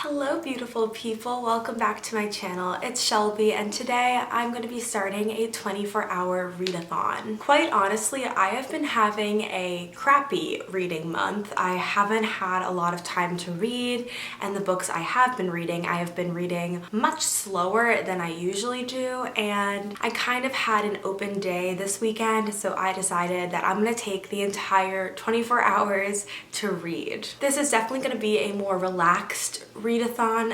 Hello beautiful people, welcome back to my channel. It's Shelby and today I'm going to be starting a 24-hour readathon. Quite honestly, I have been having a crappy reading month. I haven't had a lot of time to read, and the books I have been reading much slower than I usually do, and I kind of had an open day this weekend, so I decided that I'm going to take the entire 24 hours to read. This is definitely going to be a more relaxed readathon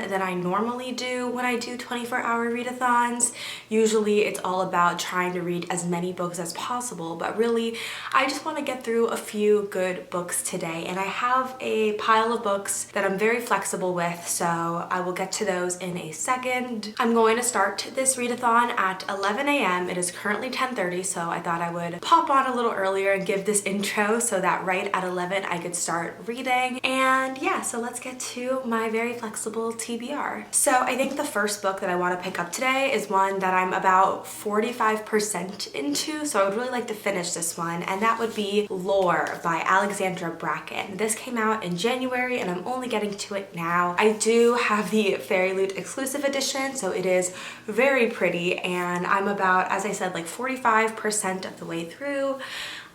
than I normally do when I do 24-hour readathons. Usually it's all about trying to read as many books as possible, but really I just want to get through a few good books today, and I have a pile of books that I'm very flexible with, so I will get to those in a second. I'm going to start this readathon at 11 a.m. It is currently 10:30, so I thought I would pop on a little earlier and give this intro so that right at 11 I could start reading. And yeah, so let's get to my very flexible TBR. So I think the first book that I want to pick up today is one that I'm about 45% into, so I would really like to finish this one, and that would be Lore by Alexandra Bracken. This came out in January and I'm only getting to it now. I do have the Fairy Loot exclusive edition, so it is very pretty, and I'm about, as I said, like 45% of the way through.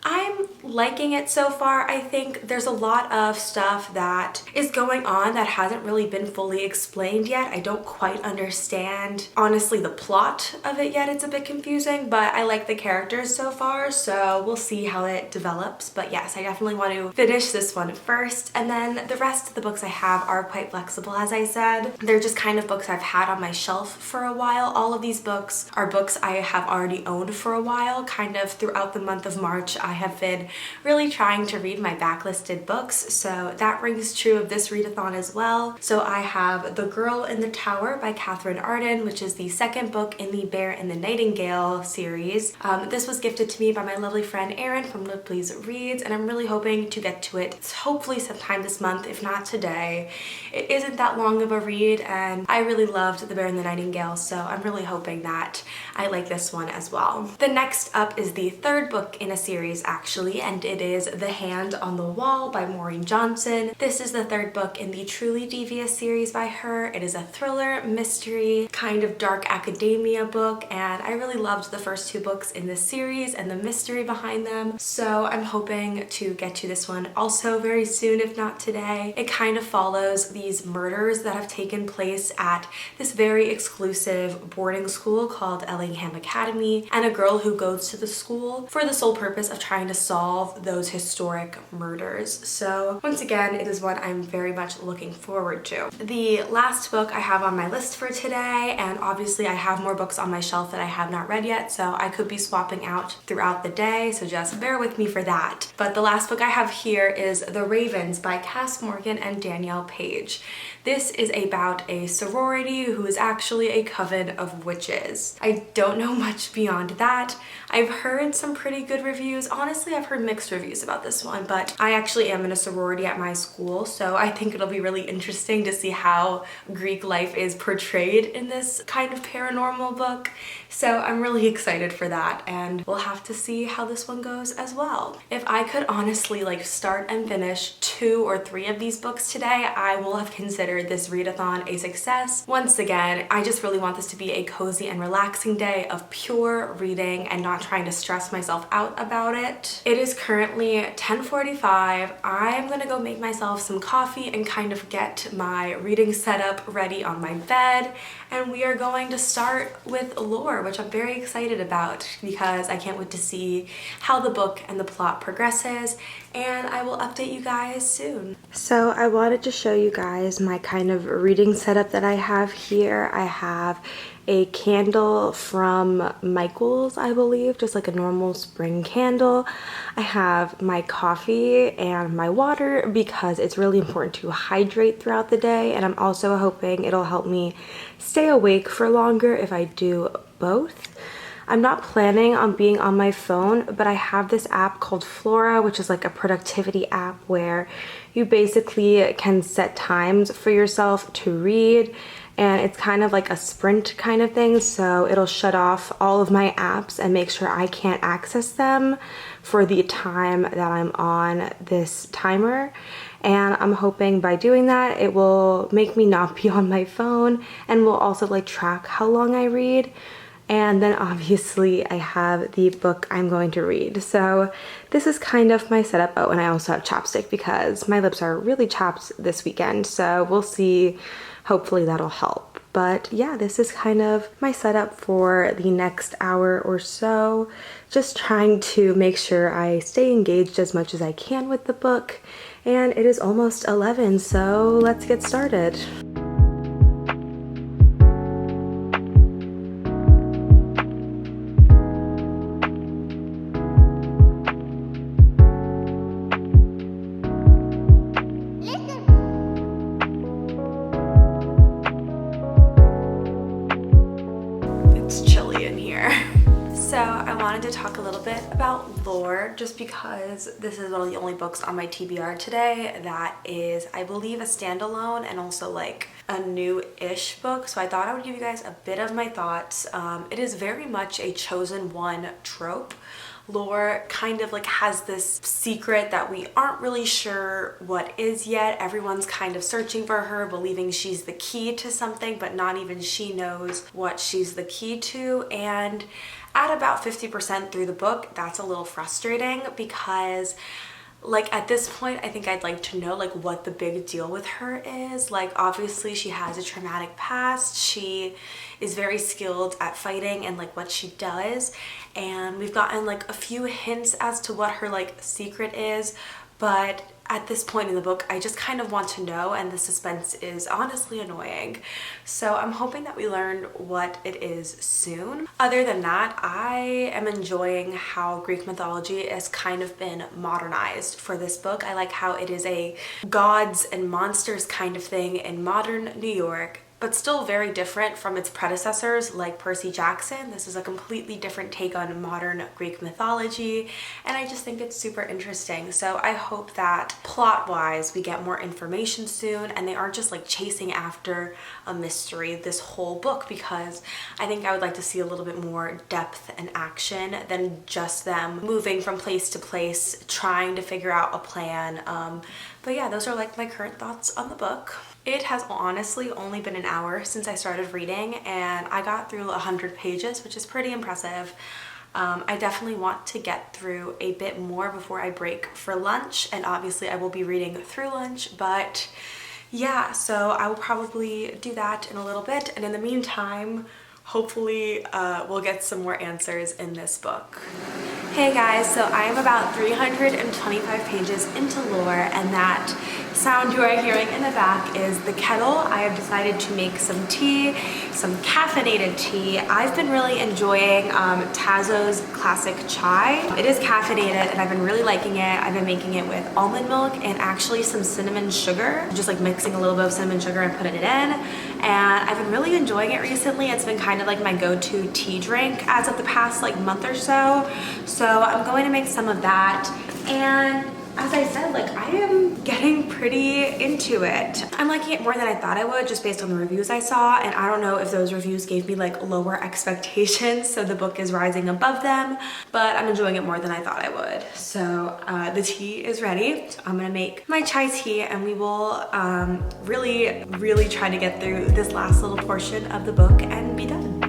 I'm liking it so far. I think there's a lot of stuff that is going on that hasn't really been fully explained yet. I don't quite understand, honestly, the plot of it yet. It's a bit confusing, but I like the characters so far, so we'll see how it develops. But yes, I definitely want to finish this one first, and then the rest of the books I have are quite flexible, as I said. They're just kind of books I've had on my shelf for a while. All of these books are books I have already owned for a while. Kind of throughout the month of March, I have been really trying to read my backlisted books, so that rings true of this readathon as well. So I have The Girl in the Tower by Katherine Arden, which is the second book in the Bear and the Nightingale series. This was gifted to me by my lovely friend Erin from Look Please Reads, and I'm really hoping to get to it hopefully sometime this month, if not today. It isn't that long of a read, and I really loved The Bear and the Nightingale, so I'm really hoping that I like this one as well. The next up is the third book in a series, actually, and it is The Hand on the Wall by Maureen Johnson. This is the third book in the Truly Devious series by her. It is a thriller, mystery, kind of dark academia book, and I really loved the first two books in this series and the mystery behind them, so I'm hoping to get to this one also very soon, if not today. It kind of follows these murders that have taken place at this very exclusive boarding school called Ellingham Academy, and a girl who goes to the school for the sole purpose of trying to solve those historic murders. So once again, it is one I'm very much looking forward to. The last book I have on my list for today, and obviously I have more books on my shelf that I have not read yet, so I could be swapping out throughout the day, so just bear with me for that. But the last book I have here is The Ravens by Cass Morgan and Danielle Page. This is about a sorority who is actually a coven of witches. I don't know much beyond that. I've heard some pretty good reviews. Honestly, I've heard mixed reviews about this one, but I actually am in a sorority at my school, so I think it'll be really interesting to see how Greek life is portrayed in this kind of paranormal book. So I'm really excited for that, and we'll have to see how this one goes as well. If I could honestly start and finish 2 or 3 of these books today, I will have considered this readathon a success. Once again, I just really want this to be a cozy and relaxing day of pure reading and not trying to stress myself out about it. It is currently 10:45. I'm gonna go make myself some coffee and kind of get my reading setup ready on my bed, and we are going to start with Lore, which I'm very excited about because I can't wait to see how the book and the plot progresses, and I will update you guys soon. So I wanted to show you guys my kind of reading setup that I have here. I have a candle from Michael's, I believe, just like a normal spring candle. I have my coffee and my water because it's really important to hydrate throughout the day, and I'm also hoping it'll help me stay awake for longer if I do both. I'm not planning on being on my phone, but I have this app called Flora, which is like a productivity app where you basically can set times for yourself to read, and it's kind of like a sprint kind of thing, so it'll shut off all of my apps and make sure I can't access them for the time that I'm on this timer. and I'm hoping by doing that it will make me not be on my phone and will also like track how long I read. And then obviously I have the book I'm going to read. So this is kind of my setup. Oh, and I also have chapstick because my lips are really chapped this weekend. So we'll see. Hopefully that'll help. But yeah, this is kind of my setup for the next hour or so. Just trying to make sure I stay engaged as much as I can with the book. And it is almost 11, so let's get started. To talk a little bit about lore, just because this is one of the only books on my TBR today that is, I believe, a standalone and also like a new-ish book. So I thought I would give you guys a bit of my thoughts. It is very much a chosen one trope. Lore kind of like has this secret that we aren't really sure what is yet. Everyone's kind of searching for her, believing she's the key to something, but not even she knows what she's the key to. And at about 50% through the book, that's a little frustrating because like at this point, I think I'd like to know like what the big deal with her is. Like obviously she has a traumatic past. She is very skilled at fighting and like what she does. And we've gotten like a few hints as to what her like secret is. But at this point in the book, I just kind of want to know, and the suspense is honestly annoying. So I'm hoping that we learn what it is soon. Other than that, I am enjoying how Greek mythology has kind of been modernized for this book. I like how it is a gods and monsters kind of thing in modern New York, but still very different from its predecessors like Percy Jackson. This is a completely different take on modern Greek mythology, and I just think it's super interesting. So I hope that plot-wise we get more information soon and they aren't just like chasing after a mystery this whole book, because I think I would like to see a little bit more depth and action than just them moving from place to place trying to figure out a plan. But yeah, those are like my current thoughts on the book. It has honestly only been an hour since I started reading, and I got through 100 pages, which is pretty impressive. I definitely want to get through a bit more before I break for lunch, and obviously I will be reading through lunch, but yeah, so I will probably do that in a little bit, and in the meantime, hopefully we'll get some more answers in this book. Hey guys, so I am about 325 pages into lore, and that sound you are hearing in the back is the kettle. I have decided to make some tea, some caffeinated tea. I've been really enjoying Tazo's classic chai. It is caffeinated and I've been really liking it. I've been making it with almond milk and actually some cinnamon sugar, just like mixing a little bit of cinnamon sugar and putting it in. And I've been really enjoying it recently. It's been kind of like my go-to tea drink as of the past like month or so. So I'm going to make some of that. And as I said, like I am getting pretty into it. I'm liking it more than I thought I would just based on the reviews I saw, and I don't know if those reviews gave me like lower expectations, so the book is rising above them, but I'm enjoying it more than I thought I would. So the tea is ready. So I'm gonna make my chai tea and we will really try to get through this last little portion of the book and be done.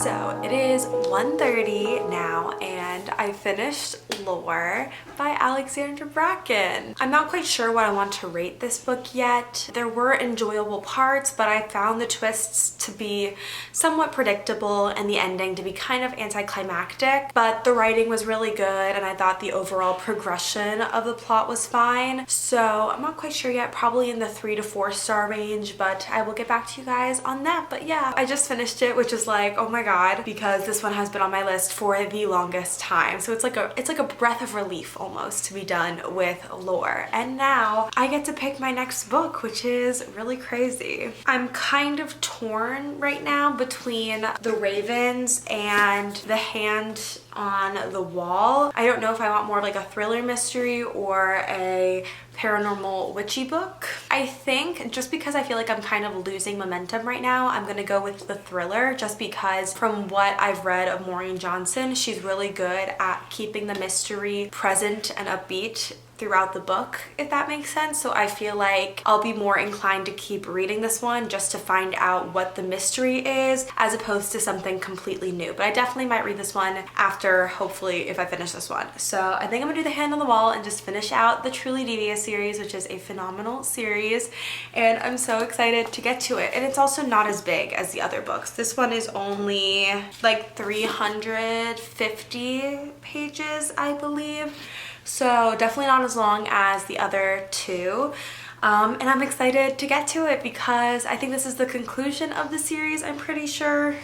So it is 1:30 now and I finished Lore by Alexandra Bracken. I'm not quite sure what I want to rate this book yet. There were enjoyable parts, but I found the twists to be somewhat predictable and the ending to be kind of anticlimactic, but the writing was really good and I thought the overall progression of the plot was fine. So I'm not quite sure yet, probably in the 3 to 4 star range, but I will get back to you guys on that. But yeah, I just finished it, which is like, oh my god, because this one has been on my list for the longest time. So it's like a a breath of relief almost to be done with lore. And now I get to pick my next book, which is really crazy. I'm kind of torn right now between The Ravens and The Hand on the Wall. I don't know if I want more of like a thriller mystery or a paranormal witchy book. I think just because I feel like I'm kind of losing momentum right now, I'm gonna go with the thriller, just because from what I've read of Maureen Johnson, she's really good at keeping the mystery present and upbeat throughout the book, if that makes sense. So I feel like I'll be more inclined to keep reading this one just to find out what the mystery is, as opposed to something completely new. But I definitely might read this one after, hopefully, if I finish this one. So I think I'm gonna do The Hand on the Wall and just finish out the Truly Devious series, which is a phenomenal series, and I'm so excited to get to it. And it's also not as big as the other books. This one is only like 350 pages, I believe. So definitely not as long as the other two. And I'm excited to get to it because I think this is the conclusion of the series, I'm pretty sure.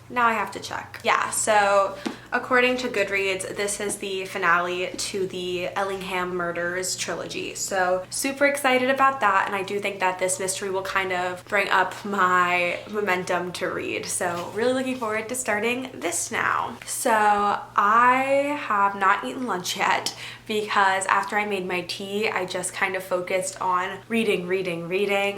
Now I have to check. Yeah, so according to Goodreads, this is the finale to the Ellingham Murders trilogy. So super excited about that, and I do think that this mystery will kind of bring up my momentum to read. So really looking forward to starting this now. So I have not eaten lunch yet because after I made my tea, I just kind of focused on reading.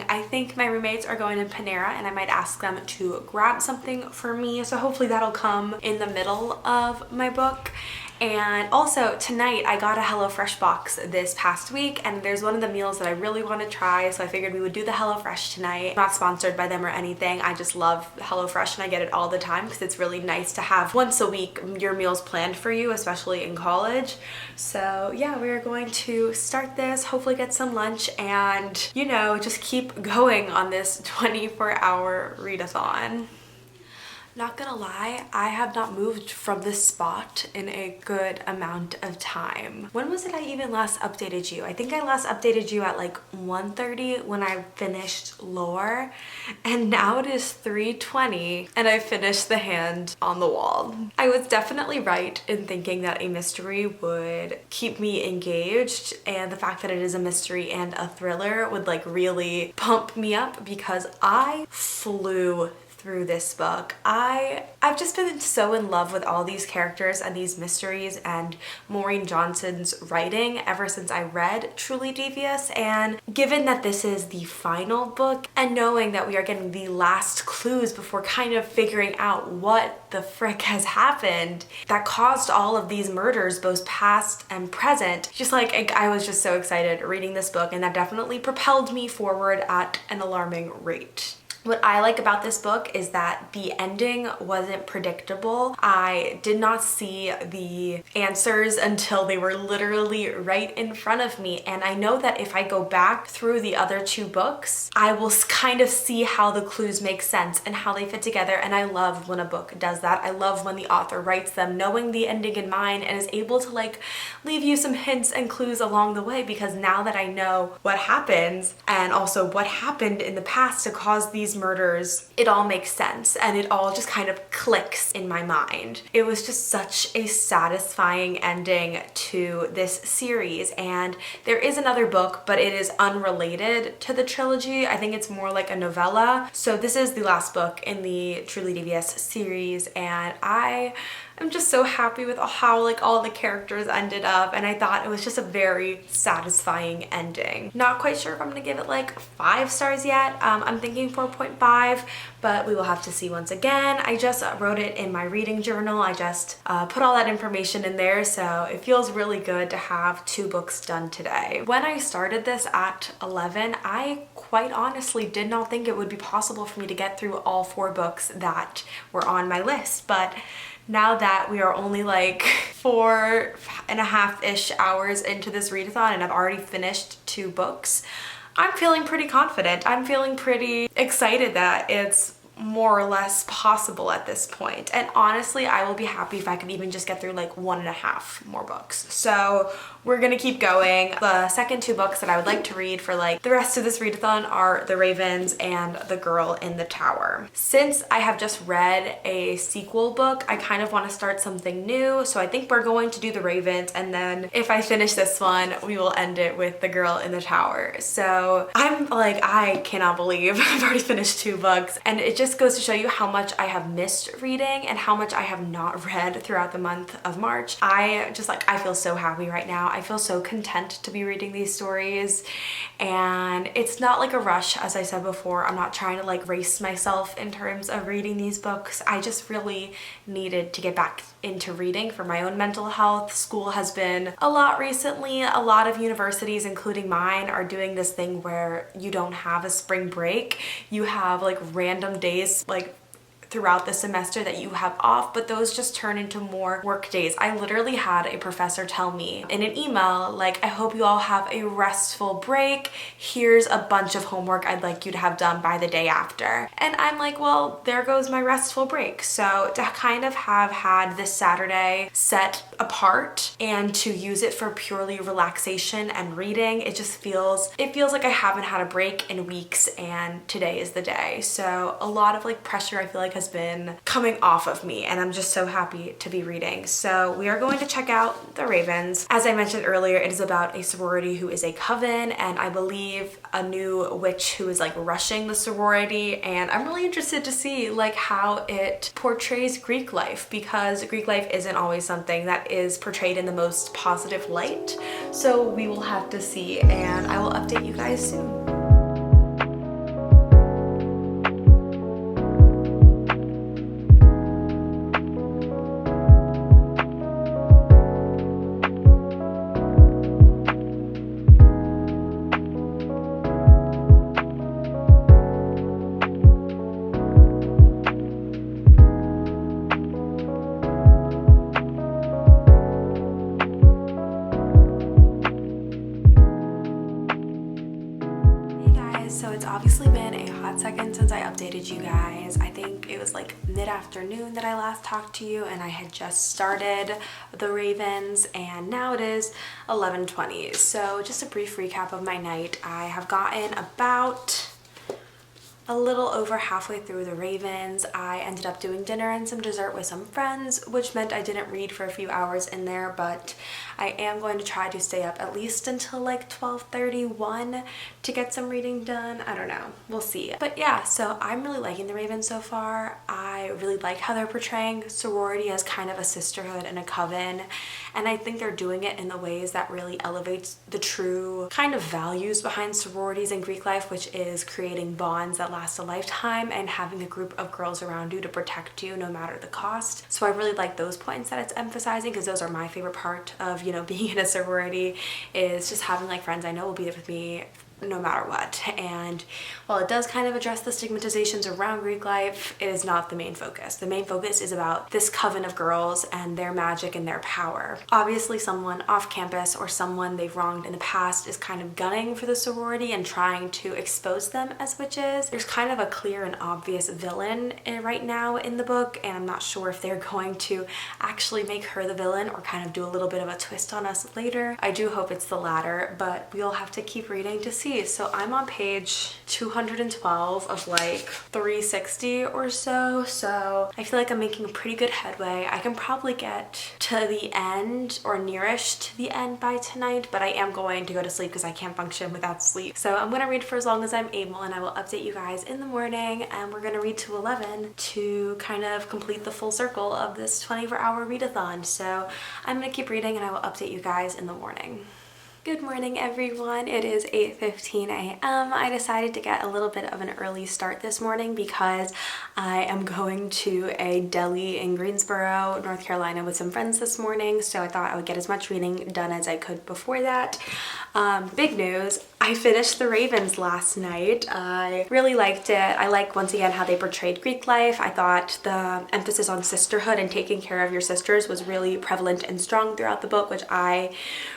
I think my roommates are going to Panera and I might ask them to grab something for me. So hopefully that'll come in the middle of my book. And also tonight I got a HelloFresh box this past week, and there's one of the meals that I really want to try, so I figured we would do the HelloFresh tonight. I'm not sponsored by them or anything. I just love HelloFresh and I get it all the time because it's really nice to have once a week your meals planned for you, especially in college. So yeah, we are going to start this, hopefully get some lunch, and you know, just keep going on this 24-hour readathon. Not gonna lie, I have not moved from this spot in a good amount of time. When was it I even last updated you? I think I last updated you at like 1:30 when I finished lore, and now it is 3:20 and I finished The Hand on the Wall. I was definitely right in thinking that a mystery would keep me engaged, and the fact that it is a mystery and a thriller would like really pump me up because I flew through this book. I've just been so in love with all these characters and these mysteries and Maureen Johnson's writing ever since I read Truly Devious, and given that this is the final book and knowing that we are getting the last clues before kind of figuring out what the frick has happened that caused all of these murders, both past and present, just like I was just so excited reading this book, and that definitely propelled me forward at an alarming rate. What I like about this book is that the ending wasn't predictable. I did not see the answers until they were literally right in front of me, and I know that if I go back through the other two books, I will kind of see how the clues make sense and how they fit together, and I love when a book does that. I love when the author writes them knowing the ending in mind and is able to like leave you some hints and clues along the way, because now that I know what happens and also what happened in the past to cause these murders, it all makes sense and it all just kind of clicks in my mind. It was just such a satisfying ending to this series, and there is another book, but it is unrelated to the trilogy. I think it's more like a novella. So this is the last book in the Truly Devious series, and I'm just so happy with how like all the characters ended up, and I thought it was just a very satisfying ending. Not quite sure if I'm gonna give it like 5 stars yet. I'm thinking 4.5, but we will have to see once again. I just wrote it in my reading journal. I just put all that information in there, so it feels really good to have 2 books done today. When I started this at 11, I quite honestly did not think it would be possible for me to get through all 4 books that were on my list, but now that we are only like 4.5-ish hours into this readathon and I've already finished 2 books, I'm feeling pretty confident. I'm feeling pretty excited that it's more or less possible at this point. And honestly, I will be happy if I could even just get through like 1.5 more books. So we're gonna keep going. The second 2 books that I would like to read for like the rest of this readathon are The Ravens and The Girl in the Tower. Since I have just read a sequel book, I kind of want to start something new. So I think we're going to do The Ravens, and then if I finish this one, we will end it with The Girl in the Tower. So I'm like, I cannot believe I've already finished 2 books, and it just goes to show you how much I have missed reading and how much I have not read throughout the month of March. I feel so happy right now. I feel so content to be reading these stories, and it's not like a rush. As I said before, I'm not trying to like race myself in terms of reading these books. I just really needed to get back into reading for my own mental health. School has been a lot recently. A lot of universities, including mine, are doing this thing where you don't have a spring break. You have like random days like throughout the semester that you have off, but those just turn into more work days. I literally had a professor tell me in an email, like, I hope you all have a restful break. Here's a bunch of homework I'd like you to have done by the day after. And I'm like, well, there goes my restful break. So to kind of have had this Saturday set apart and to use it for purely relaxation and reading, it feels like I haven't had a break in weeks, and today is the day. So a lot of like pressure I feel like has been coming off of me, and I'm just so happy to be reading. So we are going to check out The Ravens. As I mentioned earlier, it is about a sorority who is a coven, and I believe a new witch who is like rushing the sorority, and I'm really interested to see like how it portrays Greek life, because Greek life isn't always something that is portrayed in the most positive light. So we will have to see, and I will update you guys soon. So it's obviously been a hot second since I updated you guys. I think it was like mid-afternoon that I last talked to you, and I had just started The Ravens, and now it is 11:20. So just a brief recap of my night. I have gotten about a little over halfway through The Ravens. I ended up doing dinner and some dessert with some friends, which meant I didn't read for a few hours in there, but I am going to try to stay up at least until like 12:31 to get some reading done. I don't know, we'll see. But yeah, so I'm really liking The Ravens so far. I really like how they're portraying sorority as kind of a sisterhood and a coven, and I think they're doing it in the ways that really elevates the true kind of values behind sororities in Greek life, which is creating bonds that last a lifetime and having a group of girls around you to protect you no matter the cost. So I really like those points that it's emphasizing, because those are my favorite part of, you know, being in a sorority, is just having like friends I know will be there with me no matter what. And while it does kind of address the stigmatizations around Greek life, it is not the main focus. The main focus is about this coven of girls and their magic and their power. Obviously, someone off campus or someone they've wronged in the past is kind of gunning for the sorority and trying to expose them as witches. There's kind of a clear and obvious villain right now in the book, and I'm not sure if they're going to actually make her the villain or kind of do a little bit of a twist on us later. I do hope it's the latter, but we'll have to keep reading to see. So I'm on page 212 of like 360 or so. So I feel like I'm making pretty good headway. I can probably get to the end or nearish to the end by tonight, but I am going to go to sleep because I can't function without sleep. So I'm gonna read for as long as I'm able, and I will update you guys in the morning, and we're gonna read to 11 to kind of complete the full circle of this 24-hour readathon. So I'm gonna keep reading, and I will update you guys in the morning. Good morning, everyone. It is 8:15 a.m. I decided to get a little bit of an early start this morning because I am going to a deli in Greensboro, North Carolina with some friends this morning, so I thought I would get as much reading done as I could before that. Big news, I finished The Ravens last night. I really liked it. I like, once again, how they portrayed Greek life. I thought the emphasis on sisterhood and taking care of your sisters was really prevalent and strong throughout the book, which I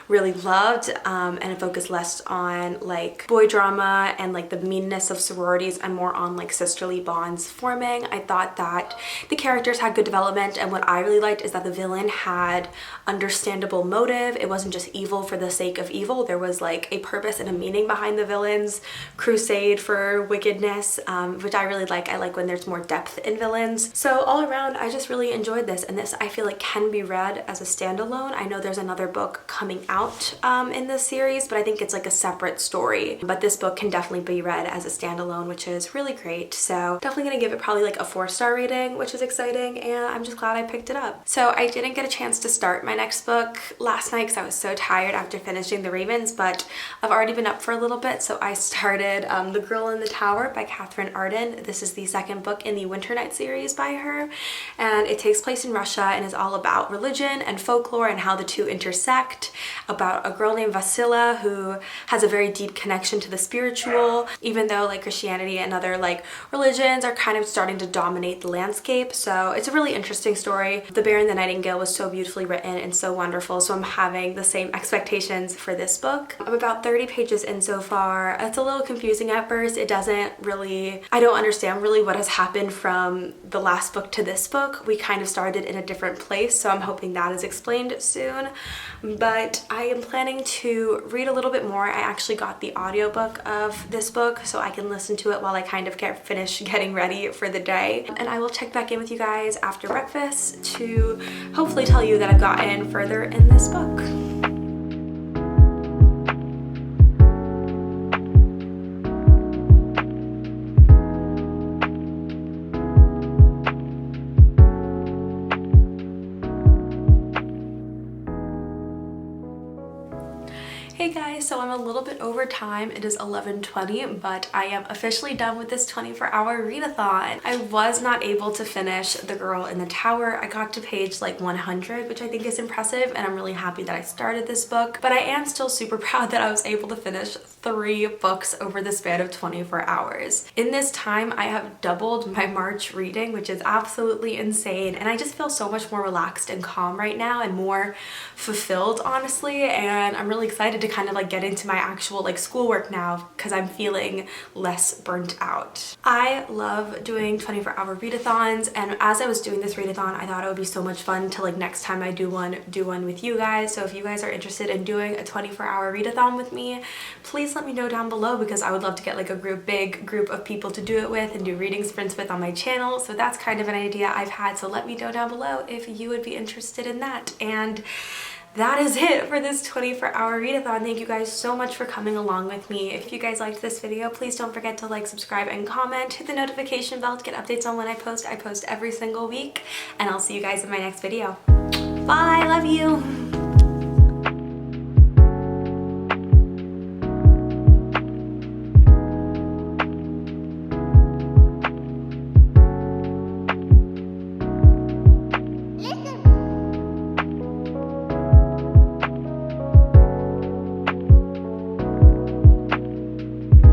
really loved, and it focused less on like boy drama and like the meanness of sororities and more on like sisterly bonds forming. I thought that the characters had good development, and what I really liked is that the villain had understandable motive. It wasn't just evil for the sake of evil. There was like a purpose and a meaning behind the villain's crusade for wickedness, which I really like. I like when there's more depth in villains. So all around, I just really enjoyed this, and this I feel like can be read as a standalone. I know there's another book coming out in this series, but I think it's like a separate story. But this book can definitely be read as a standalone, which is really great. So definitely gonna give it probably like a 4-star rating, which is exciting, and I'm just glad I picked it up. So I didn't get a chance to start my next book last night because I was so tired after finishing The Ravens, but I've already been up for a little bit, so I started The Girl in the Tower by Catherine Arden. This is the second book in the Winter Night series by her, and it takes place in Russia and is all about religion and folklore and how the two intersect, about a girl named Vasila who has a very deep connection to the spiritual, even though like Christianity and other like religions are kind of starting to dominate the landscape. So it's a really interesting story. The Bear and the Nightingale was so beautifully written and so wonderful, so I'm having the same expectations for this book. I'm about 30 pages in so far. It's a little confusing at first. It doesn't really, I don't understand really what has happened from the last book to this book. We kind of started in a different place, so I'm hoping that is explained soon. But I am planning to read a little bit more. I actually got the audiobook of this book so I can listen to it while I kind of finish getting ready for the day. And I will check back in with you guys after breakfast to hopefully tell you that I've gotten further in this book. Hey guys, so I'm a little bit over time. It is 11:20, but I am officially done with this 24-hour readathon. I was not able to finish The Girl in the Tower. I got to page like 100, which I think is impressive, and I'm really happy that I started this book, but I am still super proud that I was able to finish 3 books over the span of 24 hours. In this time, I have doubled my March reading, which is absolutely insane, and I just feel so much more relaxed and calm right now and more fulfilled, honestly, and I'm really excited to kind of like get into my actual like schoolwork now because I'm feeling less burnt out. I love doing 24-hour readathons, and as I was doing this readathon, I thought it would be so much fun to like next time I do one with you guys. So if you guys are interested in doing a 24-hour readathon with me, please let me know down below, because I would love to get like a big group of people to do it with and do reading sprints with on my channel. So that's kind of an idea I've had, so let me know down below if you would be interested in that. And that is it for this 24-hour readathon. Thank you guys so much for coming along with me. If you guys liked this video, please don't forget to like, subscribe, and comment. Hit the notification bell to get updates on when I post. I post every single week, and I'll see you guys in my next video. Bye, love you.